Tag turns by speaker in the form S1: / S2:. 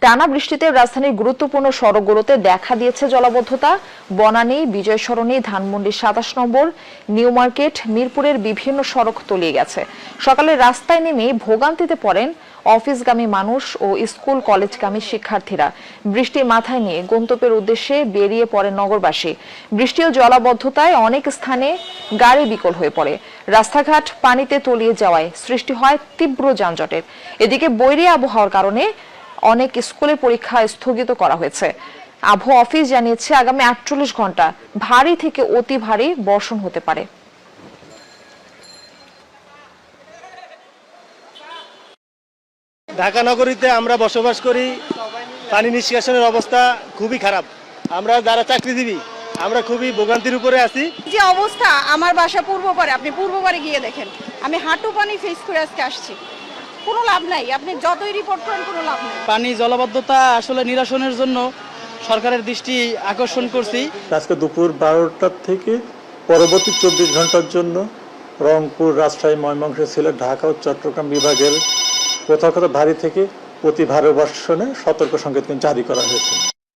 S1: টানা বৃষ্টিতে রাজধানীর গুরুত্বপূর্ণ সড়কগুলোতে দেখা দিয়েছে জলাবদ্ধতা। বনানী, বিজয় সরণি, ধানমন্ডি 27 নম্বর, নিউ মার্কেট, মিরপুরের বিভিন্ন সড়ক তলিয়ে গেছে। সকালে রাস্তায় নেমে ভোগান্তিতে পড়েন অফিসগামী মানুষ ও স্কুল কলেজগামী শিক্ষার্থীরা। বৃষ্টি মাথায় নিয়ে গন্তব্যের উদ্দেশ্যে বেরিয়ে পড়েন নগরবাসী। বৃষ্টি ও জলাবদ্ধতায় অনেক স্থানে গাড়ি বিকল হয়ে পড়ে। রাস্তাঘাট পানিতে তলিয়ে যাওয়ায় সৃষ্টি হয় তীব্র যানজটের। এদিকে বৈরী আবহাওয়ার কারণে অনেক স্কুলের পরীক্ষা স্থগিত করা হয়েছে। আবহাওয়া অফিস জানিয়েছে আগামী 48 ঘন্টা ভারী থেকে অতি ভারী বর্ষণ হতে পারে।
S2: ঢাকা নগরীতে আমরা বসবাস করি, পানি নিষ্কাশনের অবস্থা খুবই খারাপ। আমরা যারা চাকরিজীবী আমরা খুবই ভোগান্তির উপরে আছি।
S3: যে অবস্থা, আমার বাসা পূর্বপাড়ে, আপনি পূর্বপাড়ে গিয়ে দেখেন, আমি হাঁটু পানি ফেস করে আজকে আসছি। কোনো লাভ নাই, আপনি যতই রিপোর্ট করেন কোনো লাভ নাই।
S4: পানি জলাবদ্ধতা আসলে নিরসনের জন্য সরকারের দৃষ্টি আকর্ষণ করছি।
S5: আজকে দুপুর 12টা থেকে পরবর্তী 24 ঘন্টার জন্য রংপুর, রাজশাহী, ময়মনসিংহ, সিলেট, ঢাকা ও চট্টগ্রাম বিভাগের কোথাও কোথাও ভারী থেকে অতি ভারী বর্ষণে সতর্ক সংকেত জারি করা হয়েছে।